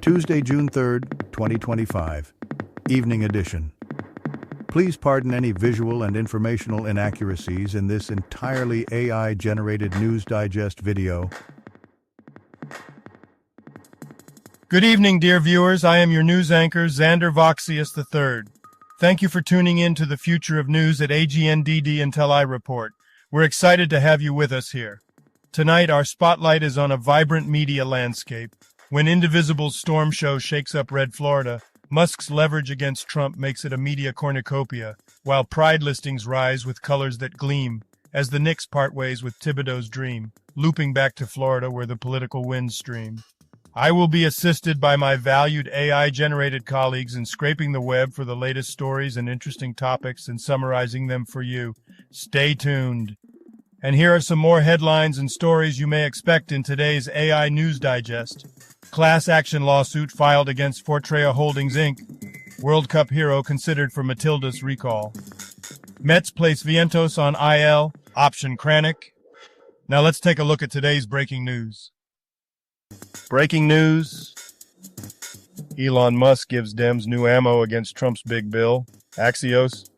Tuesday, June 3rd, 2025, Evening Edition. Please pardon any visual and informational inaccuracies in this entirely AI-generated News Digest video. Good evening, dear viewers. I am your news anchor, Xander Voxius III. Thank you for tuning in to the future of news at AGNDD intelliReport. We're excited to have you with us here. Tonight, our spotlight is on a vibrant media landscape. When Indivisible's storm show shakes up red Florida, Musk's leverage against Trump makes it a media cornucopia, while pride listings rise with colors that gleam, as the Knicks part ways with Thibodeau's dream, looping back to Florida where the political winds stream. I will be assisted by my valued AI-generated colleagues in scraping the web for the latest stories and interesting topics and summarizing them for you. Stay tuned. And here are some more headlines and stories you may expect in today's AI News Digest. Class action lawsuit filed against Fortrea Holdings, Inc. World Cup hero considered for Matilda's recall. Mets place Vientos on IL, option Kranick. Now let's take a look at today's breaking news. Breaking news. Elon Musk gives Dems new ammo against Trump's big bill. Axios.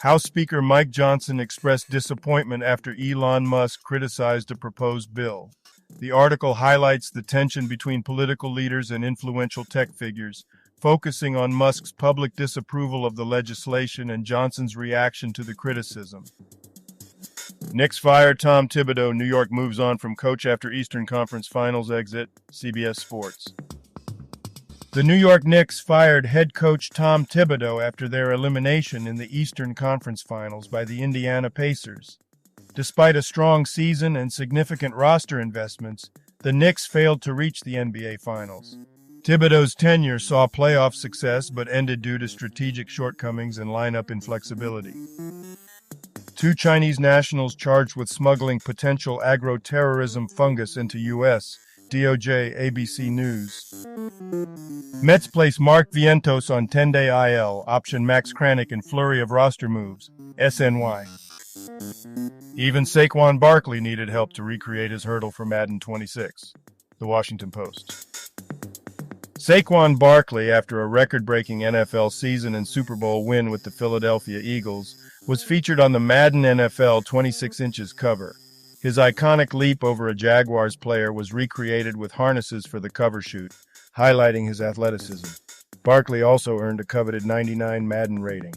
House Speaker Mike Johnson expressed disappointment after Elon Musk criticized a proposed bill. The article highlights the tension between political leaders and influential tech figures, focusing on Musk's public disapproval of the legislation and Johnson's reaction to the criticism. Knicks fire Tom Thibodeau. New York moves on from coach after Eastern Conference Finals exit. CBS Sports. The New York Knicks fired head coach Tom Thibodeau after their elimination in the Eastern Conference Finals by the Indiana Pacers. Despite a strong season and significant roster investments, the Knicks failed to reach the NBA Finals. Thibodeau's tenure saw playoff success but ended due to strategic shortcomings and lineup inflexibility. Two Chinese nationals charged with smuggling potential agro-terrorism fungus into U.S. DOJ, ABC News. Mets place Mark Vientos on 10-day IL, option Max Kranick in flurry of roster moves. SNY. Even Saquon Barkley needed help to recreate his hurdle for Madden 26. The Washington Post. Saquon Barkley, after a record-breaking NFL season and Super Bowl win with the Philadelphia Eagles, was featured on the Madden NFL 26 inches cover. His iconic leap over a Jaguars player was recreated with harnesses for the cover shoot, highlighting his athleticism. Barkley also earned a coveted 99 Madden rating.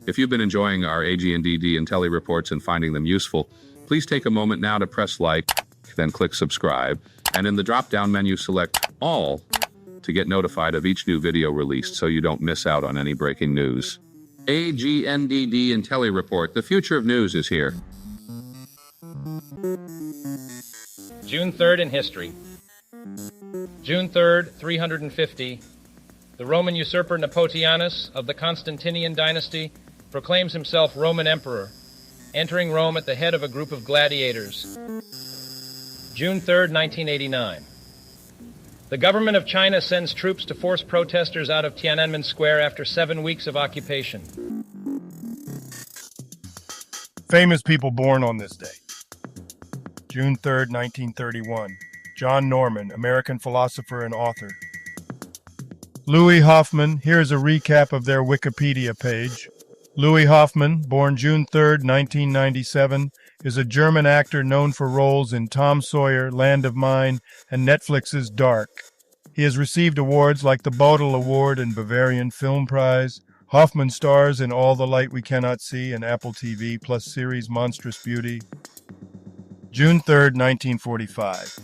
If you've been enjoying our AGNDD intelliReports and finding them useful, please take a moment now to press like, then click subscribe, and in the drop-down menu select All to get notified of each new video released so you don't miss out on any breaking news. AGNDD intelliReport, the future of news is here. June 3rd in history. June 3rd, 350, the Roman usurper Nepotianus of the Constantinian dynasty proclaims himself Roman emperor, entering Rome at the head of a group of gladiators. June 3rd, 1989. The government of China sends troops to force protesters out of Tiananmen Square after 7 weeks of occupation. Famous people born on this day. June 3rd, 1931. John Norman, American philosopher and author. Louis Hoffman, here's a recap of their Wikipedia page. Louis Hoffman, born June 3rd, 1997, is a German actor known for roles in Tom Sawyer, Land of Mine, and Netflix's Dark. He has received awards like the Bodil Award and Bavarian Film Prize. Hoffman stars in All the Light We Cannot See and Apple TV Plus series Monstrous Beauty. June 3rd, 1945.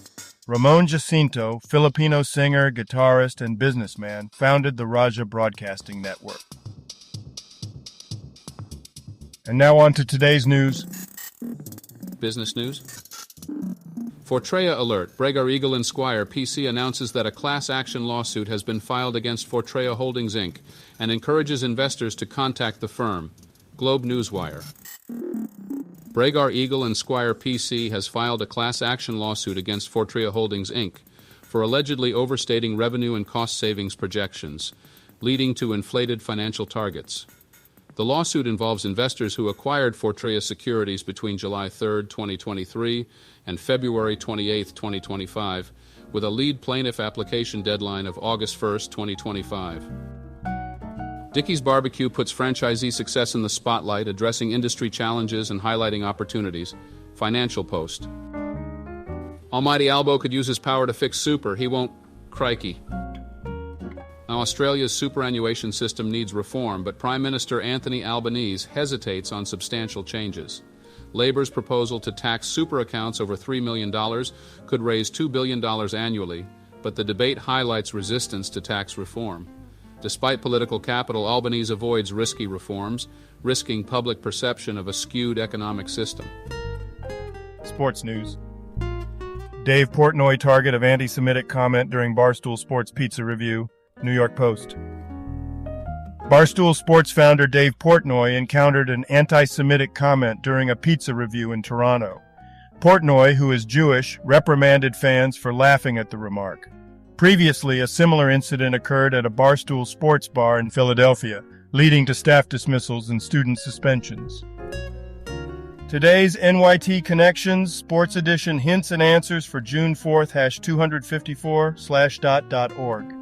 Ramon Jacinto, Filipino singer, guitarist, and businessman, founded the Raja Broadcasting Network. And now on to today's news. Business news. Fortrea alert. Bregar Eagle and Squire PC announces that a class action lawsuit has been filed against Fortrea Holdings, Inc. and encourages investors to contact the firm. Globe Newswire. Bregar Eagle and Squire PC has filed a class action lawsuit against Fortrea Holdings, Inc. for allegedly overstating revenue and cost savings projections, leading to inflated financial targets. The lawsuit involves investors who acquired Fortrea securities between July 3, 2023 and February 28, 2025, with a lead plaintiff application deadline of August 1, 2025. Dickey's Barbecue puts franchisee success in the spotlight, addressing industry challenges and highlighting opportunities. Financial Post. Almighty Albo could use his power to fix super. He won't. Crikey. Now, Australia's superannuation system needs reform, but Prime Minister Anthony Albanese hesitates on substantial changes. Labor's proposal to tax super accounts over $3 million could raise $2 billion annually, but the debate highlights resistance to tax reform. Despite political capital, Albanese avoids risky reforms, risking public perception of a skewed economic system. Sports news. Dave Portnoy target of anti-Semitic comment during Barstool Sports Pizza review. New York Post. Barstool Sports founder Dave Portnoy encountered an anti-Semitic comment during a pizza review in Toronto. Portnoy, who is Jewish, reprimanded fans for laughing at the remark. Previously, a similar incident occurred at a Barstool Sports bar in Philadelphia, leading to staff dismissals and student suspensions. Today's NYT Connections Sports Edition hints and answers for June 4th, #254/.org.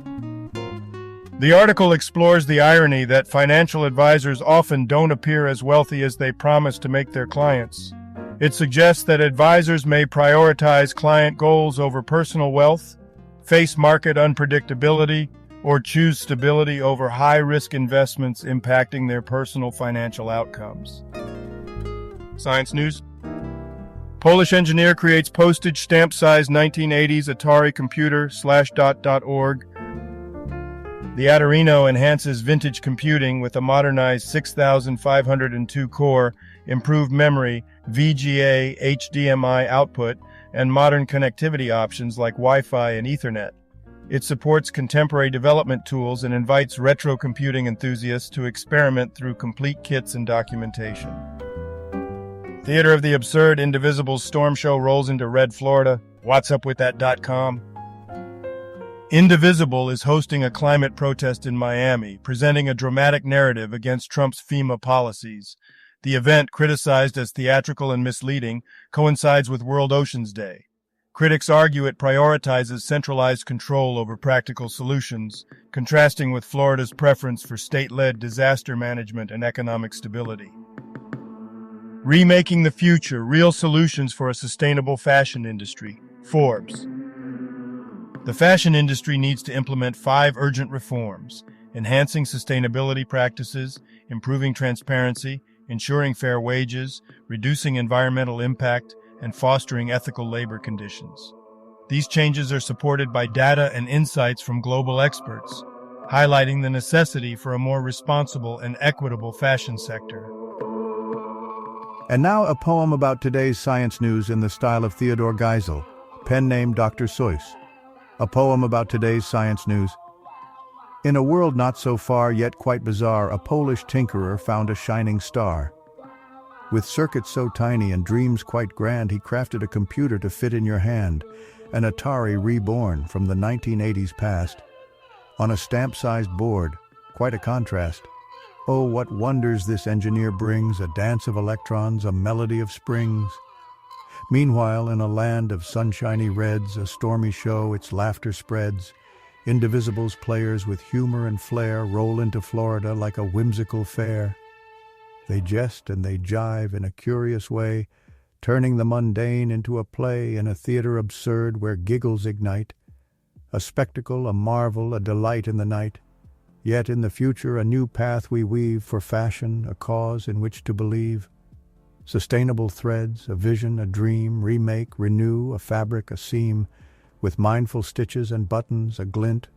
The article explores the irony that financial advisors often don't appear as wealthy as they promise to make their clients. It suggests that advisors may prioritize client goals over personal wealth, face market unpredictability, or choose stability over high-risk investments impacting their personal financial outcomes. Science news. Polish engineer creates postage stamp-sized 1980s Atari computer /.org. The Adorino enhances vintage computing with a modernized 6502-core, improved memory, VGA, HDMI output, and modern connectivity options like Wi-Fi and Ethernet. It supports contemporary development tools and invites retro computing enthusiasts to experiment through complete kits and documentation. Theater of the Absurd Indivisible's storm show rolls into Red, Florida. What'sUpWithThat.com. Indivisible is hosting a climate protest in Miami, presenting a dramatic narrative against Trump's FEMA policies. The event, criticized as theatrical and misleading, coincides with World Oceans Day. Critics argue it prioritizes centralized control over practical solutions, contrasting with Florida's preference for state-led disaster management and economic stability. Remaking the Future, Real Solutions for a Sustainable Fashion Industry. Forbes. The fashion industry needs to implement 5 urgent reforms: enhancing sustainability practices, improving transparency, ensuring fair wages, reducing environmental impact, and fostering ethical labor conditions. These changes are supported by data and insights from global experts, highlighting the necessity for a more responsible and equitable fashion sector. And now a poem about today's science news in the style of Theodore Geisel, pen name Dr. Seuss. A poem about today's science news. In a world not so far yet quite bizarre, a Polish tinkerer found a shining star. With circuits so tiny and dreams quite grand, he crafted a computer to fit in your hand, an Atari reborn from the 1980s past. On a stamp-sized board, quite a contrast. Oh, what wonders this engineer brings, a dance of electrons, a melody of springs. Meanwhile, in a land of sunshiny reds, a stormy show its laughter spreads. Indivisible's players with humor and flair roll into Florida like a whimsical fair. They jest and they jive in a curious way, turning the mundane into a play in a theater absurd where giggles ignite. A spectacle, a marvel, a delight in the night. Yet in the future a new path we weave for fashion, a cause in which to believe. Sustainable threads, a vision, a dream, remake, renew, a fabric, a seam, with mindful stitches and buttons, a glint.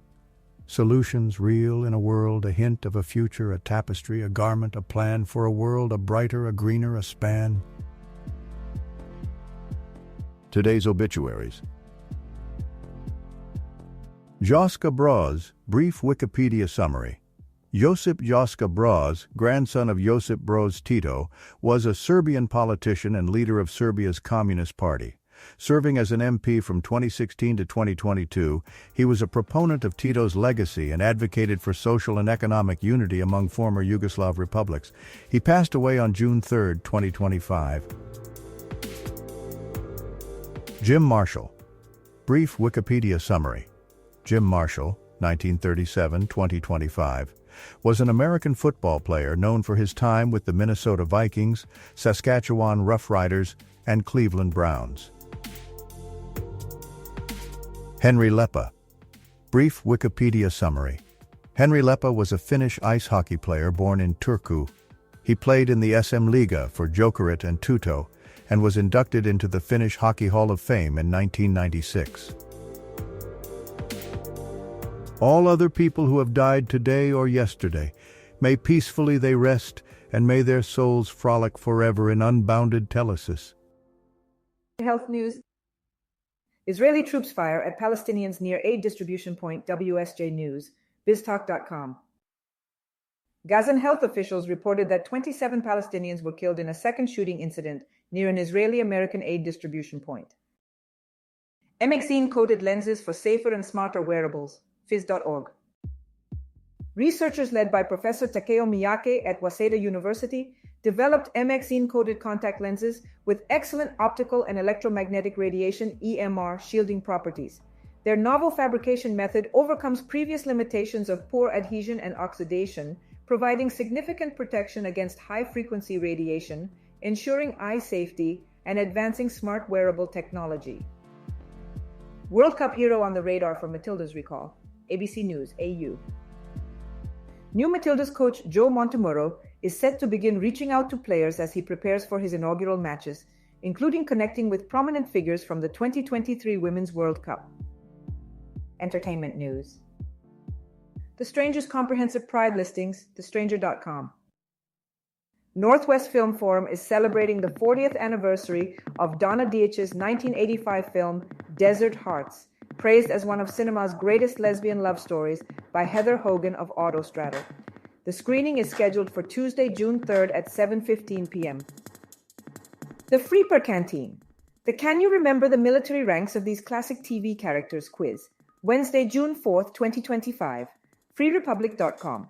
Solutions real in a world, a hint of a future, a tapestry, a garment, a plan for a world, a brighter, a greener, a span. Today's obituaries. Joska Broz, brief Wikipedia summary. Josip Joska Broz, grandson of Josip Broz Tito, was a Serbian politician and leader of Serbia's Communist Party. Serving as an MP from 2016 to 2022, he was a proponent of Tito's legacy and advocated for social and economic unity among former Yugoslav republics. He passed away on June 3, 2025. Jim Marshall. Brief Wikipedia summary. Jim Marshall, 1937-2025, was an American football player known for his time with the Minnesota Vikings, Saskatchewan Roughriders, and Cleveland Browns. Henri Leppä. Brief Wikipedia summary. Henri Leppä was a Finnish ice hockey player born in Turku. He played in the SM Liiga for Jokerit and Tutto, and was inducted into the Finnish Hockey Hall of Fame in 1996. All other people who have died today or yesterday, may peacefully they rest, and may their souls frolic forever in unbounded telesis. Health news. Israeli troops fire at Palestinians near aid distribution point WSJ News, BizTalk.com. Gazan health officials reported that 27 Palestinians were killed in a second shooting incident near an Israeli-American aid distribution point. MXene-coated lenses for safer and smarter wearables, Phys.org. Researchers led by Professor Takeo Miyake at Waseda University developed MXene-coated contact lenses with excellent optical and electromagnetic radiation EMR shielding properties. Their novel fabrication method overcomes previous limitations of poor adhesion and oxidation, providing significant protection against high-frequency radiation, ensuring eye safety, and advancing smart wearable technology. World Cup hero on the radar for Matilda's recall. ABC News, AU. New Matilda's coach Joe Montemurro is set to begin reaching out to players as he prepares for his inaugural matches, including connecting with prominent figures from the 2023 Women's World Cup. Entertainment news. The Stranger's comprehensive Pride listings, thestranger.com. Northwest Film Forum is celebrating the 40th anniversary of Donna Dietsch's 1985 film Desert Hearts, praised as one of cinema's greatest lesbian love stories by Heather Hogan of Autostraddle. The screening is scheduled for Tuesday, June 3rd at 7:15 p.m. The Freeper Canteen. The Can You Remember the Military Ranks of These Classic TV Characters quiz. Wednesday, June 4th, 2025. freerepublic.com.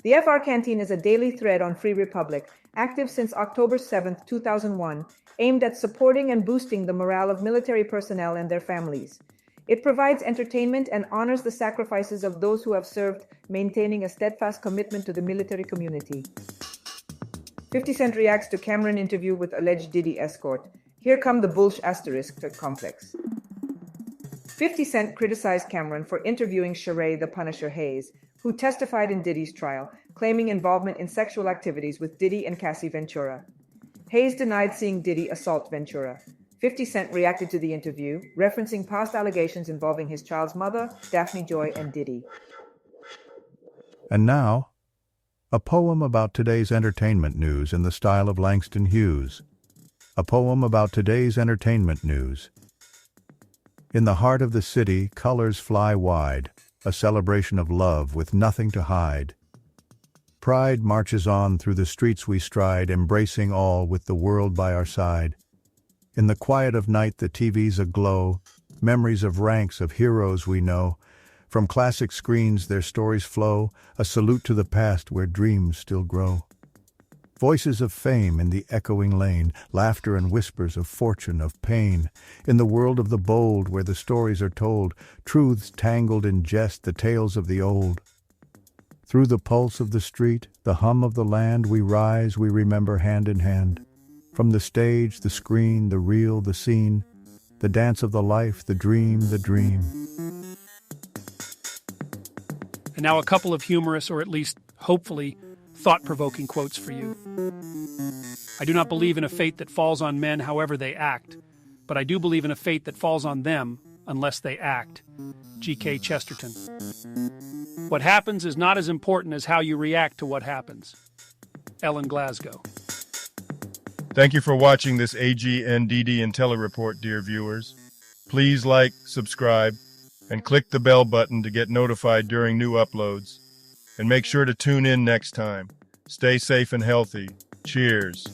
The FR Canteen is a daily thread on Free Republic, active since October 7, 2001, aimed at supporting and boosting the morale of military personnel and their families. It provides entertainment and honors the sacrifices of those who have served, maintaining a steadfast commitment to the military community. 50 Cent reacts to Cameron interview with alleged Diddy escort. Here come the Bullsh asterisk complex. 50 Cent criticized Cameron for interviewing Sheree the Punisher Hayes, who testified in Diddy's trial, claiming involvement in sexual activities with Diddy and Cassie Ventura. Hayes denied seeing Diddy assault Ventura. 50 Cent reacted to the interview, referencing past allegations involving his child's mother, Daphne Joy, and Diddy. And now, a poem about today's entertainment news in the style of Langston Hughes. A poem about today's entertainment news. In the heart of the city, colors fly wide, a celebration of love with nothing to hide. Pride marches on through the streets we stride, embracing all with the world by our side. In the quiet of night, the TV's aglow, memories of ranks of heroes we know. From classic screens their stories flow, a salute to the past where dreams still grow. Voices of fame in the echoing lane, laughter and whispers of fortune, of pain. In the world of the bold where the stories are told, truths tangled in jest, the tales of the old. Through the pulse of the street, the hum of the land, we rise, we remember hand in hand. From the stage, the screen, the reel, the scene, the dance of the life, the dream, the dream. And now a couple of humorous, or at least, hopefully, thought-provoking quotes for you. I do not believe in a fate that falls on men however they act, but I do believe in a fate that falls on them unless they act. G.K. Chesterton. What happens is not as important as how you react to what happens. Ellen Glasgow. Thank you for watching this AGNDD intelliReport, dear viewers. Please like, subscribe, and click the bell button to get notified during new uploads. And make sure to tune in next time. Stay safe and healthy. Cheers.